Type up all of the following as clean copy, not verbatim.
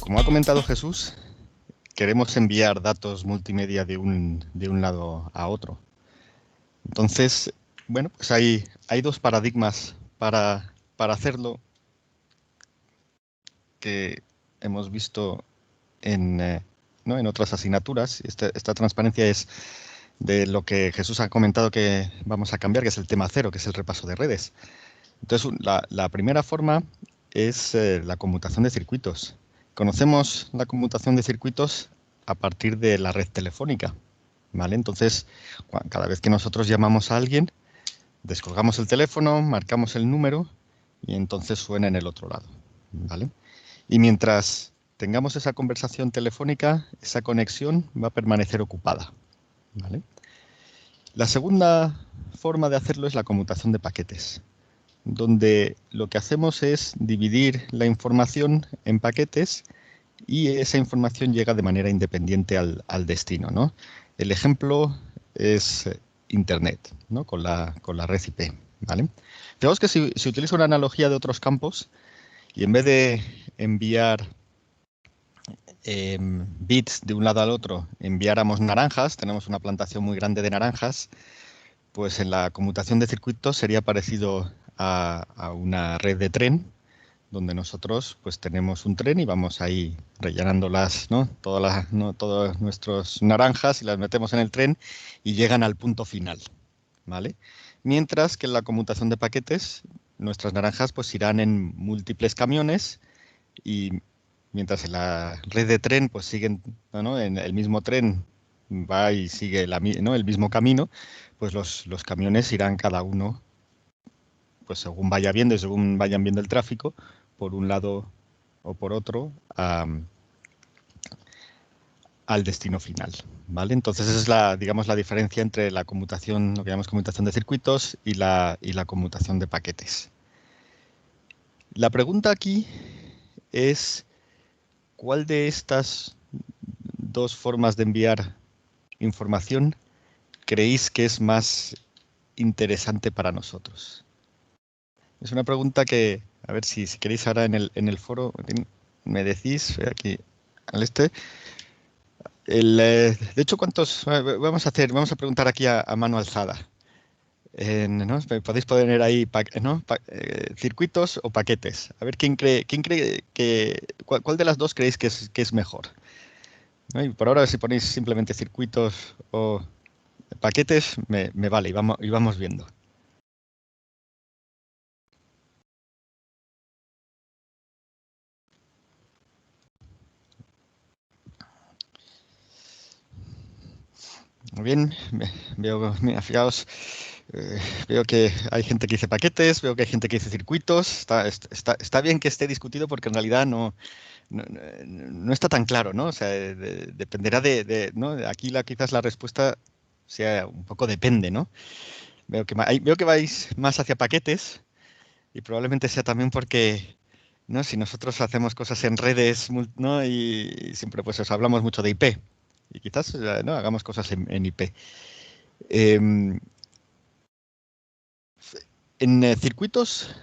Como ha comentado Jesús, queremos enviar datos multimedia de un lado a otro. Entonces, bueno, pues hay dos paradigmas para hacerlo que hemos visto en otras asignaturas. Esta transparencia es de lo que Jesús ha comentado que vamos a cambiar, que es el tema cero, que es el repaso de redes. Entonces, la primera forma es la conmutación de circuitos. Conocemos la conmutación de circuitos a partir de la red telefónica, ¿vale? Entonces, cada vez que nosotros llamamos a alguien, descolgamos el teléfono, marcamos el número y entonces suena en el otro lado, ¿vale? Y mientras tengamos esa conversación telefónica, esa conexión va a permanecer ocupada, ¿vale? La segunda forma de hacerlo es la conmutación de paquetes, donde lo que hacemos es dividir la información en paquetes y esa información llega de manera independiente al destino, ¿no? El ejemplo es Internet, ¿no? Con la red IP, ¿vale? Fijaos que si utilizo una analogía de otros campos y en vez de enviar bits de un lado al otro, enviáramos naranjas, tenemos una plantación muy grande de naranjas, pues en la conmutación de circuitos sería parecido a una red de tren, donde nosotros pues tenemos un tren y vamos ahí rellenando todas nuestras naranjas y las metemos en el tren y llegan al punto final, ¿vale? Mientras que en la conmutación de paquetes, nuestras naranjas pues irán en múltiples camiones y mientras en la red de tren pues siguen, ¿no? En el mismo tren va y sigue el mismo camino, pues los camiones irán cada uno pues según vaya viendo y según vayan viendo el tráfico, por un lado o por otro, al destino final, ¿vale? Entonces esa es digamos, la diferencia entre la conmutación, lo que llamamos conmutación de circuitos y la conmutación de paquetes. La pregunta aquí es, ¿cuál de estas dos formas de enviar información creéis que es más interesante para nosotros? Es una pregunta que, a ver si queréis ahora en el foro, me decís, aquí al este. De hecho, ¿cuántos? Vamos a preguntar aquí a mano alzada. ¿No? Podéis poner ahí ¿no? Circuitos o paquetes. A ver quién cree cuál de las dos creéis que es mejor. ¿No? Y por ahora, si ponéis simplemente circuitos o paquetes, me vale y vamos viendo. Muy bien, mira, fijaos, veo que hay gente que dice paquetes, veo que hay gente que dice circuitos. Está bien que esté discutido porque en realidad no está tan claro, ¿no? O sea, dependerá ¿no? Aquí quizás la respuesta sea un poco depende, ¿no? Veo que vais más hacia paquetes y probablemente sea también porque, ¿no? Si nosotros hacemos cosas en redes, ¿no? Y siempre pues os hablamos mucho de IP y quizás, ¿no? Hagamos cosas en IP. Em, en circuitos,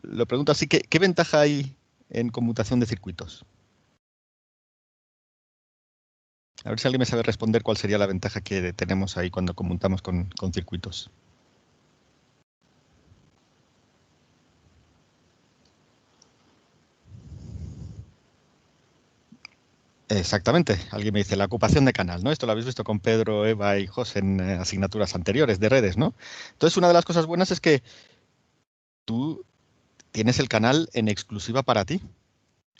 lo pregunto así, ¿qué ventaja hay en conmutación de circuitos? A ver si alguien me sabe responder cuál sería la ventaja que tenemos ahí cuando conmutamos con circuitos. Exactamente. Alguien me dice la ocupación de canal, ¿no? Esto lo habéis visto con Pedro, Eva y José en asignaturas anteriores de redes, ¿no? Entonces, una de las cosas buenas es que tú tienes el canal en exclusiva para ti.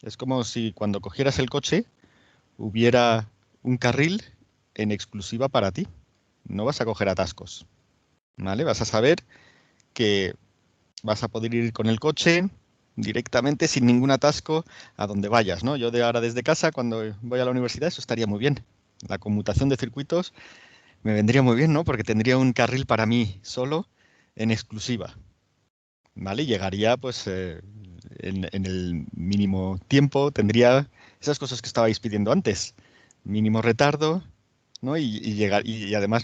Es como si cuando cogieras el coche hubiera un carril en exclusiva para ti. No vas a coger atascos, ¿vale? Vas a saber que vas a poder ir con el coche directamente sin ningún atasco a donde vayas, ¿no? Yo ahora desde casa, cuando voy a la universidad, eso estaría muy bien. La conmutación de circuitos me vendría muy bien, ¿no? Porque tendría un carril para mí solo en exclusiva, ¿vale? Y llegaría, pues, en el mínimo tiempo, tendría esas cosas que estabais pidiendo antes. Mínimo retardo ¿no? Y además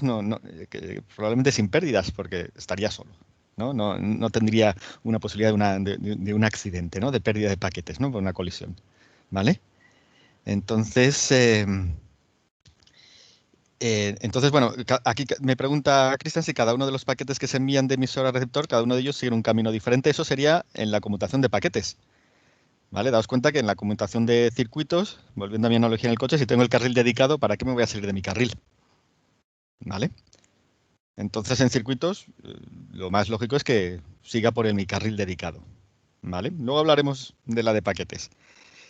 probablemente sin pérdidas, porque estaría solo, ¿no? No tendría una posibilidad de un accidente, ¿no? De pérdida de paquetes, ¿no? Por una colisión, ¿vale? Entonces, bueno, aquí me pregunta Cristian si cada uno de los paquetes que se envían de emisor a receptor, cada uno de ellos sigue un camino diferente. Eso sería en la conmutación de paquetes, ¿vale? Daos cuenta que en la conmutación de circuitos, volviendo a mi analogía en el coche, si tengo el carril dedicado, ¿para qué me voy a salir de mi carril? ¿Vale? Entonces, en circuitos, lo más lógico es que siga por mi carril dedicado, ¿vale? Luego hablaremos de la de paquetes.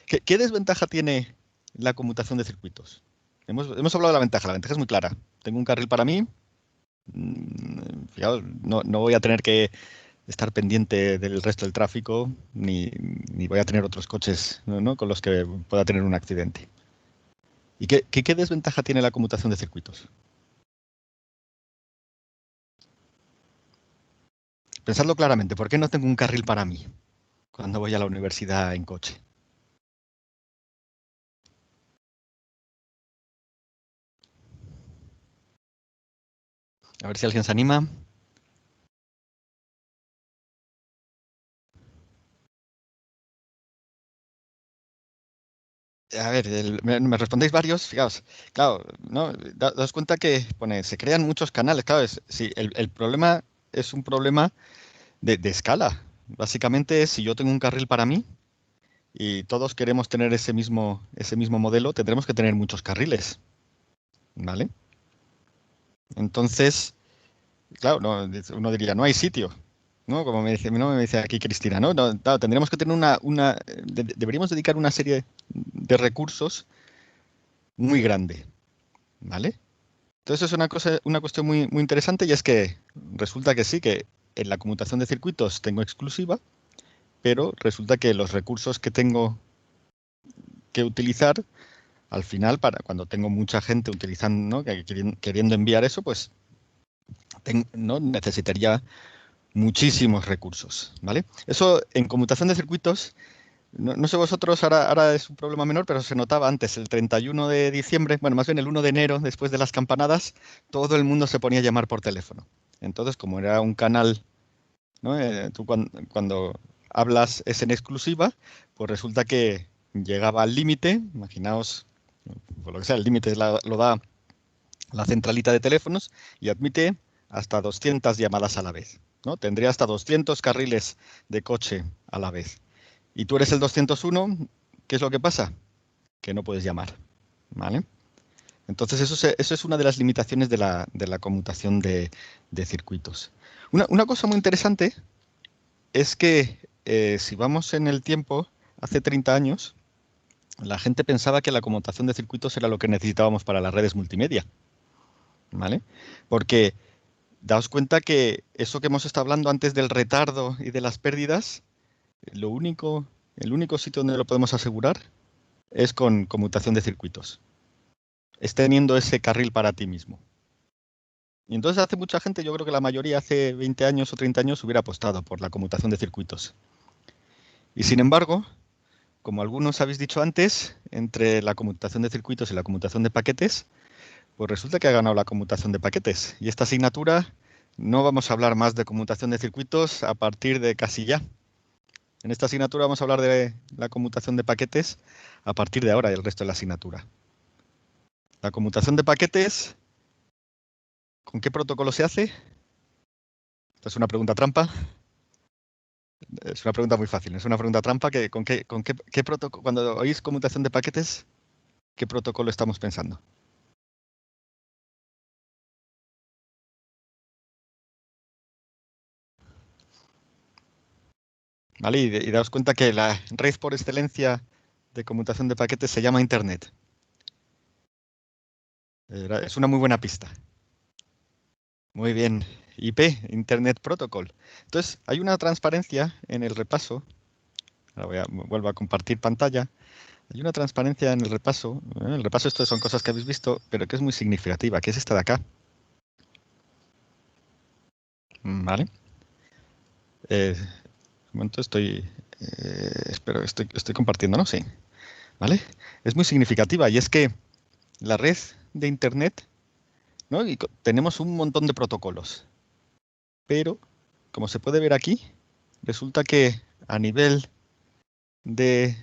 ¿Qué desventaja tiene la conmutación de circuitos? Hemos hablado de la ventaja es muy clara. Tengo un carril para mí, fijaos, no voy a tener que estar pendiente del resto del tráfico, ni voy a tener otros coches, ¿no? Con los que pueda tener un accidente. ¿Y qué desventaja tiene la conmutación de circuitos? Pensadlo claramente, ¿por qué no tengo un carril para mí cuando voy a la universidad en coche? A ver si alguien se anima. A ver, me respondéis varios, fijaos, claro, ¿no? Daos cuenta que se crean muchos canales, claro, sí, el problema es un problema de escala. Básicamente, si yo tengo un carril para mí y todos queremos tener ese mismo modelo, tendremos que tener muchos carriles, ¿vale? Entonces, claro, uno diría, no hay sitio, ¿no? Como me dice aquí Cristina, ¿no? Claro, tendríamos que tener deberíamos dedicar una serie de recursos muy grande, ¿vale? Entonces es una cuestión muy interesante y es que resulta que sí, que en la conmutación de circuitos tengo exclusiva, pero resulta que los recursos que tengo que utilizar, al final, para cuando tengo mucha gente utilizando, ¿no? Queriendo enviar eso, pues ¿no? Necesitaría muchísimos recursos, ¿vale? Eso en conmutación de circuitos, no sé vosotros, ahora es un problema menor, pero se notaba antes, el 31 de diciembre, bueno, más bien el 1 de enero, después de las campanadas, todo el mundo se ponía a llamar por teléfono. Entonces, como era un canal, ¿no? Tú cuando hablas es en exclusiva, pues resulta que llegaba al límite, imaginaos, por lo que sea, el límite lo da la centralita de teléfonos y admite hasta 200 llamadas a la vez, ¿no? Tendría hasta 200 carriles de coche a la vez. Y tú eres el 201, ¿qué es lo que pasa? Que no puedes llamar, ¿vale? Entonces eso es una de las limitaciones de la conmutación de circuitos. Una cosa muy interesante es que si vamos en el tiempo, hace 30 años, la gente pensaba que la conmutación de circuitos era lo que necesitábamos para las redes multimedia, ¿vale? Porque daos cuenta que eso que hemos estado hablando antes del retardo y de las pérdidas, el único sitio donde lo podemos asegurar es con conmutación de circuitos. Es teniendo ese carril para ti mismo. Y entonces hace mucha gente, yo creo que la mayoría hace 20 años o 30 años hubiera apostado por la conmutación de circuitos. Y sin embargo, como algunos habéis dicho antes, entre la conmutación de circuitos y la conmutación de paquetes, pues resulta que ha ganado la conmutación de paquetes. Y esta asignatura no vamos a hablar más de conmutación de circuitos a partir de casi ya. En esta asignatura vamos a hablar de la conmutación de paquetes a partir de ahora y el resto de la asignatura. La conmutación de paquetes, ¿con qué protocolo se hace? Esta es una pregunta trampa. Es una pregunta muy fácil. Es una pregunta trampa que qué protocolo, cuando oís conmutación de paquetes, ¿qué protocolo estamos pensando? ¿Vale? Y daos cuenta que la red por excelencia de conmutación de paquetes se llama Internet. Es una muy buena pista. Muy bien. IP, Internet Protocol. Entonces, hay una transparencia en el repaso. Ahora vuelvo a compartir pantalla. Hay una transparencia en el repaso. El repaso, esto son cosas que habéis visto, pero que es muy significativa, que es esta de acá. ¿Vale? Un momento, espero, estoy compartiendo, ¿no? Sí. ¿Vale? Es muy significativa y es que la red de Internet ¿no? Y tenemos un montón de protocolos. Pero, como se puede ver aquí, resulta que a nivel de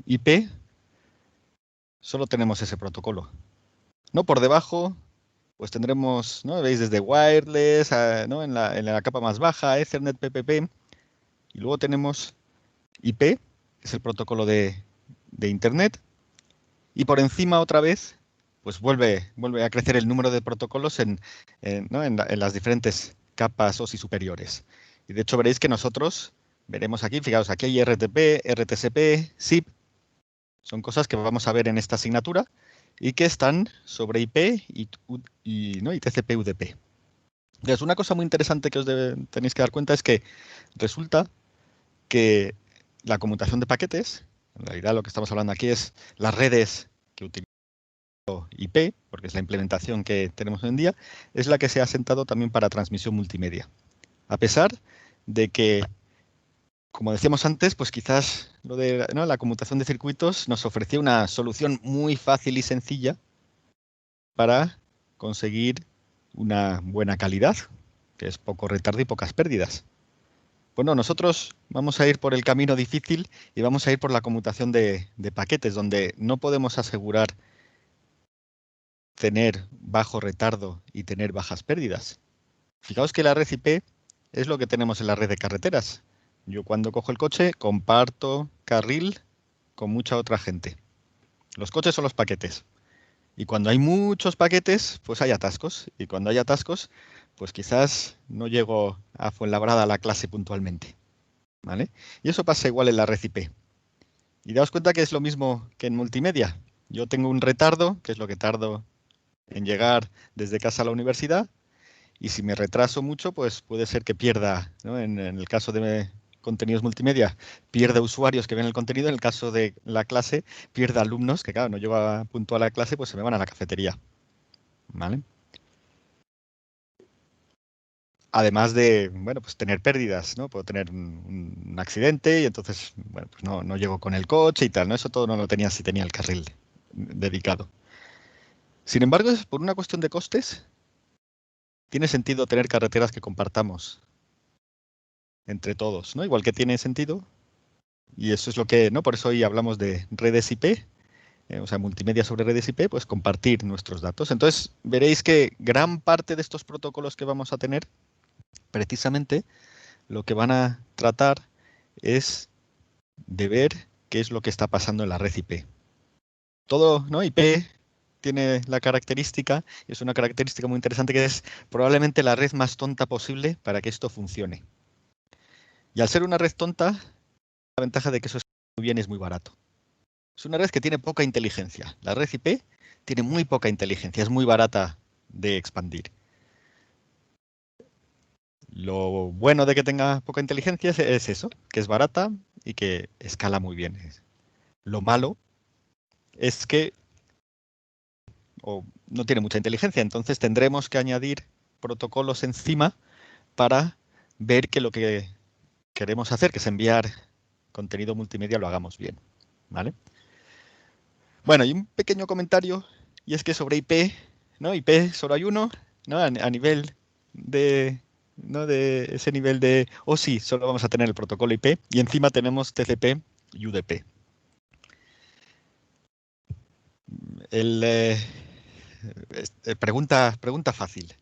IP solo tenemos ese protocolo. No por debajo, pues tendremos, ¿no? Veis desde wireless, ¿no? En la capa más baja, Ethernet, PPP, y luego tenemos IP, que es el protocolo de Internet, y por encima otra vez, pues vuelve a crecer el número de protocolos ¿no? en las diferentes capas OSI superiores. Y de hecho veréis que nosotros veremos aquí, fijaos, aquí hay RTP, RTCP, SIP, son cosas que vamos a ver en esta asignatura y que están sobre IP ¿no? y TCP/UDP. Entonces, una cosa muy interesante que tenéis que dar cuenta es que resulta que la conmutación de paquetes, en realidad lo que estamos hablando aquí es las redes que utilizan IP, porque es la implementación que tenemos hoy en día, es la que se ha sentado también para transmisión multimedia. A pesar de que, como decíamos antes, pues quizás lo de, ¿no? la conmutación de circuitos nos ofrecía una solución muy fácil y sencilla para conseguir una buena calidad, que es poco retardo y pocas pérdidas. Bueno, nosotros vamos a ir por el camino difícil y vamos a ir por la conmutación de paquetes, donde no podemos asegurar tener bajo retardo y tener bajas pérdidas. Fijaos que la red IP es lo que tenemos en la red de carreteras. Yo cuando cojo el coche comparto carril con mucha otra gente. Los coches son los paquetes. Y cuando hay muchos paquetes, pues hay atascos. Y cuando hay atascos, pues quizás no llego a Fuenlabrada a la clase puntualmente. ¿Vale? Y eso pasa igual en la red IP. Y daos cuenta que es lo mismo que en multimedia. Yo tengo un retardo, que es lo que tardo en llegar desde casa a la universidad, y si me retraso mucho, pues puede ser que pierda, ¿no? En el caso de contenidos multimedia, pierda usuarios que ven el contenido, en el caso de la clase, pierda alumnos, que claro, no llego a puntual a la clase, pues se me van a la cafetería. ¿Vale? Además de, bueno, pues tener pérdidas, ¿no? Puedo tener un accidente y entonces, bueno, pues no llego con el coche y tal, ¿no? Eso todo no lo tenía si tenía el carril dedicado. Sin embargo, por una cuestión de costes, tiene sentido tener carreteras que compartamos entre todos, ¿no? Igual que tiene sentido, y eso es lo que, ¿no? Por eso hoy hablamos de redes IP, o sea, multimedia sobre redes IP, pues compartir nuestros datos. Entonces, veréis que gran parte de estos protocolos que vamos a tener, precisamente, lo que van a tratar es de ver qué es lo que está pasando en la red IP. Todo, ¿no? IP tiene la característica, y es una característica muy interesante, que es probablemente la red más tonta posible para que esto funcione. Y al ser una red tonta, la ventaja de que eso es muy bien y es muy barato. Es una red que tiene poca inteligencia. La red IP tiene muy poca inteligencia, es muy barata de expandir. Lo bueno de que tenga poca inteligencia es eso, que es barata y que escala muy bien. Lo malo es que no tiene mucha inteligencia, entonces tendremos que añadir protocolos encima para ver que lo que queremos hacer, que es enviar contenido multimedia, lo hagamos bien. ¿Vale? Bueno, y un pequeño comentario, y es que sobre IP, ¿no? IP solo hay uno, ¿no? A nivel de, ¿no? de ese nivel de OSI solo vamos a tener el protocolo IP, y encima tenemos TCP y UDP. El, pregunta fácil.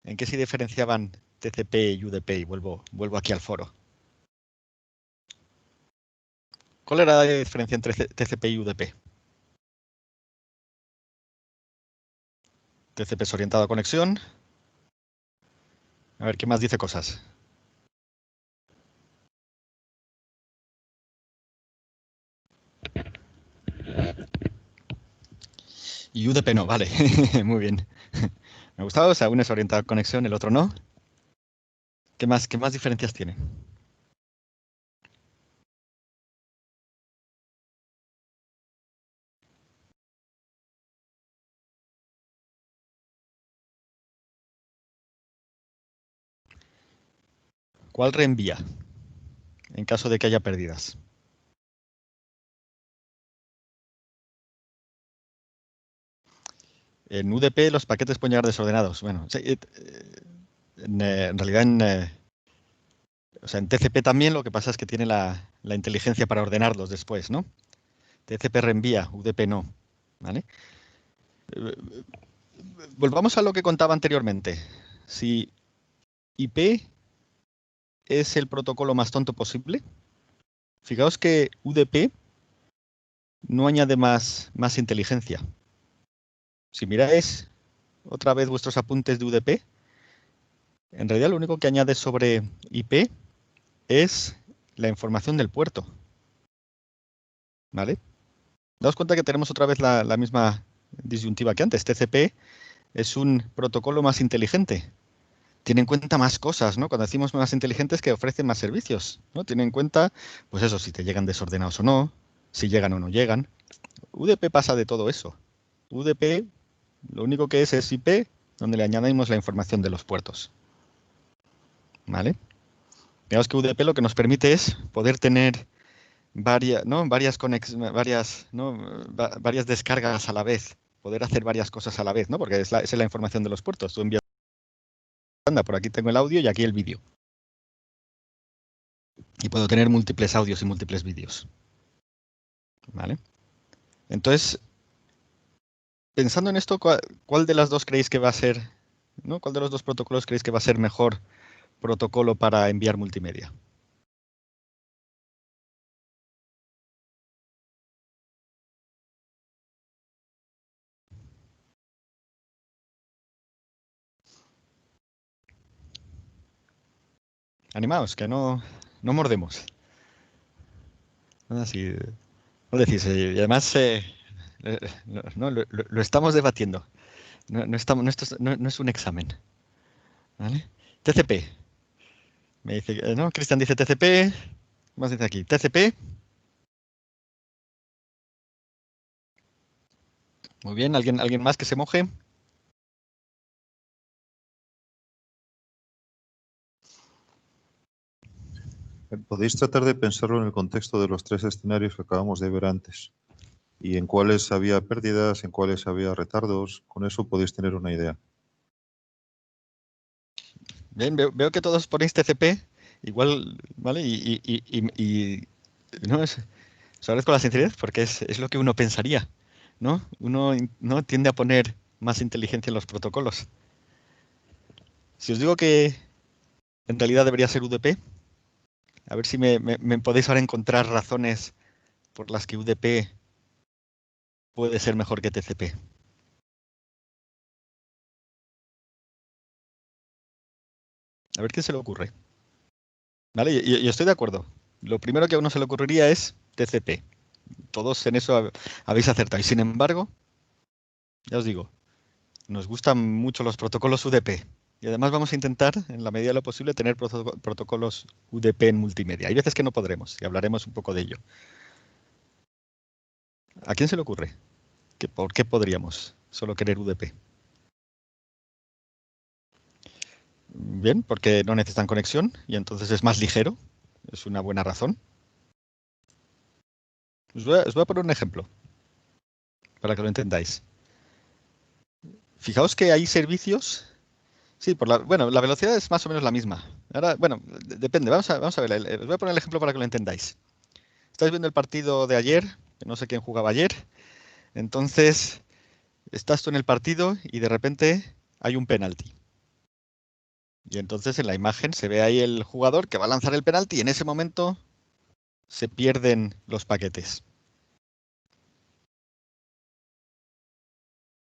¿En qué se diferenciaban TCP y UDP? Y vuelvo aquí al foro. ¿Cuál era la diferencia entre TCP y UDP? TCP es orientado a conexión. A ver, ¿qué más dice cosas? Y UDP no, vale. Muy bien. Me ha gustado, o sea, uno es orientado a conexión, el otro no. ¿Qué más diferencias tiene? ¿Cuál reenvía en caso de que haya pérdidas? En UDP los paquetes pueden llegar desordenados. Bueno, sí, en realidad o sea, en TCP también lo que pasa es que tiene la inteligencia para ordenarlos después, ¿no? TCP reenvía, UDP no. ¿Vale? Volvamos a lo que contaba anteriormente. Si IP es el protocolo más tonto posible, fijaos que UDP no añade más inteligencia. Si miráis otra vez vuestros apuntes de UDP, en realidad lo único que añade sobre IP es la información del puerto. ¿Vale? Daos cuenta que tenemos otra vez la misma disyuntiva que antes. TCP es un protocolo más inteligente. Tiene en cuenta más cosas, ¿no? Cuando decimos más inteligentes, que ofrecen más servicios, ¿no? Tiene en cuenta, pues eso, si te llegan desordenados o no, si llegan o no llegan. UDP pasa de todo eso. UDP lo único que es IP, donde le añadimos la información de los puertos. ¿Vale? Digamos que UDP lo que nos permite es poder tener varias descargas a la vez, poder hacer varias cosas a la vez, ¿no? Porque esa es la información de los puertos. Tú envías, anda, por aquí tengo el audio y aquí el vídeo. Y puedo tener múltiples audios y múltiples vídeos. ¿Vale? Entonces, pensando en esto, ¿cuál de las dos creéis que va a ser, ¿no? ¿Cuál de los dos protocolos creéis que va a ser mejor protocolo para enviar multimedia? Animaos, que no mordemos. Así, no decís, y además lo estamos debatiendo. No es un examen. ¿Vale? TCP. Me dice, no, Cristian dice TCP. Más dice aquí, TCP. Muy bien, ¿alguien más que se moje? Podéis tratar de pensarlo en el contexto de los tres escenarios que acabamos de ver antes y en cuáles había pérdidas, en cuáles había retardos. Con eso podéis tener una idea. Bien, veo que todos ponéis TCP. Igual, ¿vale? Y no es, os agradezco la sinceridad porque es lo que uno pensaría, ¿no? Uno no tiende a poner más inteligencia en los protocolos. Si os digo que en realidad debería ser UDP, a ver si me podéis ahora encontrar razones por las que UDP puede ser mejor que TCP. A ver qué se le ocurre. ¿Vale? Y estoy de acuerdo. Lo primero que a uno se le ocurriría es TCP. Todos en eso habéis acertado. Y sin embargo, ya os digo, nos gustan mucho los protocolos UDP. Y además vamos a intentar, en la medida de lo posible, tener protocolos UDP en multimedia. Hay veces que no podremos y hablaremos un poco de ello. ¿A quién se le ocurre? ¿Por qué podríamos solo querer UDP? Bien, porque no necesitan conexión y entonces es más ligero. Es una buena razón. Os voy a poner un ejemplo para que lo entendáis. Fijaos que hay servicios. Sí, bueno, la velocidad es más o menos la misma. Ahora, bueno, depende. Vamos a ver. Os voy a poner el ejemplo para que lo entendáis. Estáis viendo el partido de ayer, que no sé quién jugaba ayer. Entonces, estás tú en el partido y de repente hay un penalti. Y entonces en la imagen se ve ahí el jugador que va a lanzar el penalti y en ese momento se pierden los paquetes.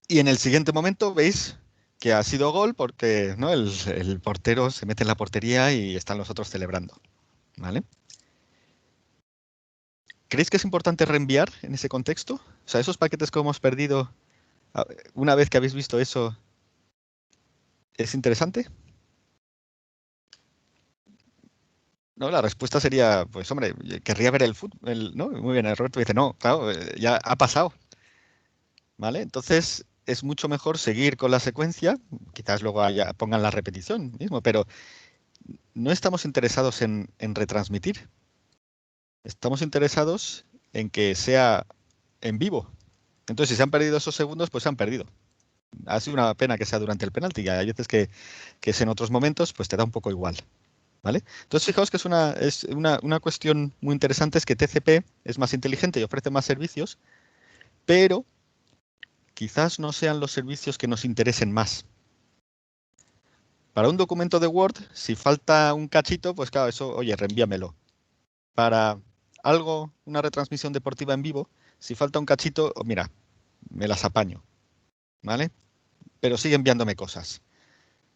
Y en el siguiente momento veis que ha sido gol porque, ¿no? el portero se mete en la portería y están los otros celebrando. ¿Vale? ¿Creéis que es importante reenviar en ese contexto? O sea, esos paquetes que hemos perdido, una vez que habéis visto eso, ¿es interesante? No, la respuesta sería, pues hombre, querría ver el fútbol, ¿no? Muy bien, Roberto dice, no, claro, ya ha pasado, ¿vale? Entonces es mucho mejor seguir con la secuencia, quizás luego pongan la repetición mismo, pero no estamos interesados en retransmitir, estamos interesados en que sea en vivo. Entonces, si se han perdido esos segundos, pues se han perdido. ha sido una pena que sea durante el penalti, hay veces que es en otros momentos, pues te da un poco igual. ¿Vale? Entonces, fijaos que es una cuestión muy interesante, es que TCP es más inteligente y ofrece más servicios, pero quizás no sean los servicios que nos interesen más. Para un documento de Word, si falta un cachito, pues claro, eso, oye, reenvíamelo. Para algo, una retransmisión deportiva en vivo, si falta un cachito, mira, me las apaño, ¿vale? Pero sigue enviándome cosas,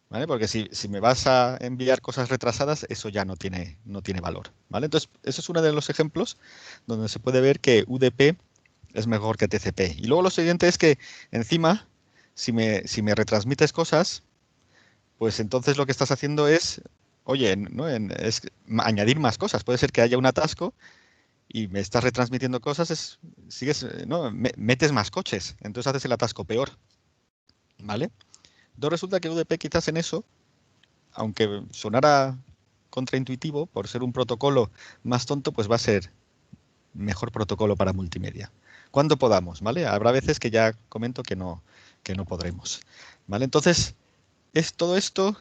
¿vale? Porque si me vas a enviar cosas retrasadas, eso ya no tiene valor, ¿vale? Entonces, eso es uno de los ejemplos donde se puede ver que UDP es mejor que TCP. Y luego lo siguiente es que encima, si me retransmites cosas, pues entonces lo que estás haciendo es, oye, ¿no? Es añadir más cosas. Puede ser que haya un atasco y me estás retransmitiendo cosas, sigues, ¿no? Metes más coches, entonces haces el atasco peor, ¿vale? Entonces resulta que UDP quizás en eso, aunque sonara contraintuitivo, por ser un protocolo más tonto, pues va a ser mejor protocolo para multimedia. Cuando podamos, ¿vale? Habrá veces que ya comento que no podremos, ¿vale? Entonces, todo esto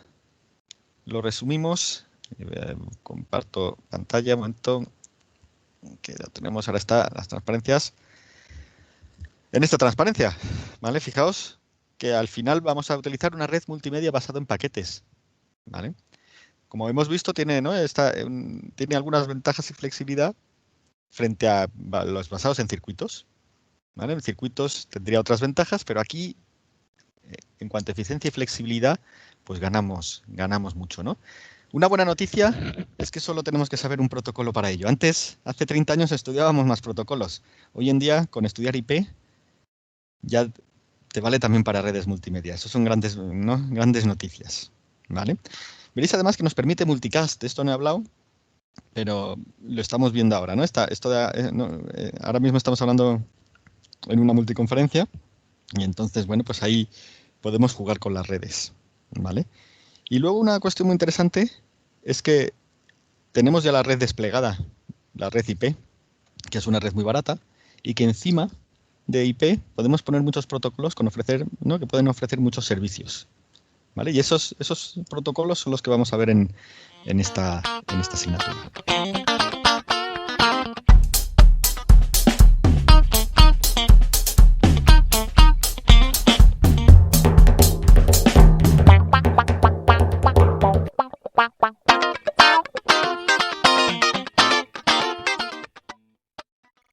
lo resumimos. Comparto pantalla, un momento, que ya tenemos, ahora está las transparencias. En esta transparencia, ¿vale? Fijaos que al final vamos a utilizar una red multimedia basada en paquetes, ¿vale? Como hemos visto, tiene, ¿no? Tiene algunas ventajas y flexibilidad frente a los basados en circuitos, ¿vale? En circuitos tendría otras ventajas, pero aquí, en cuanto a eficiencia y flexibilidad, pues ganamos mucho, ¿no? Una buena noticia es que solo tenemos que saber un protocolo para ello. Antes, hace 30 años, estudiábamos más protocolos. Hoy en día, con estudiar IP, ya te vale también para redes multimedia. Eso son grandes noticias, ¿vale? Veréis además que nos permite multicast. De esto no he hablado, pero lo estamos viendo ahora, ¿no? Ahora mismo estamos hablando en una multiconferencia y entonces, bueno, pues ahí podemos jugar con las redes, ¿vale? Y luego una cuestión muy interesante es que tenemos ya la red desplegada, la red IP, que es una red muy barata, y que encima de IP podemos poner muchos protocolos ¿no? que pueden ofrecer muchos servicios, ¿vale? Y esos protocolos son los que vamos a ver en esta asignatura.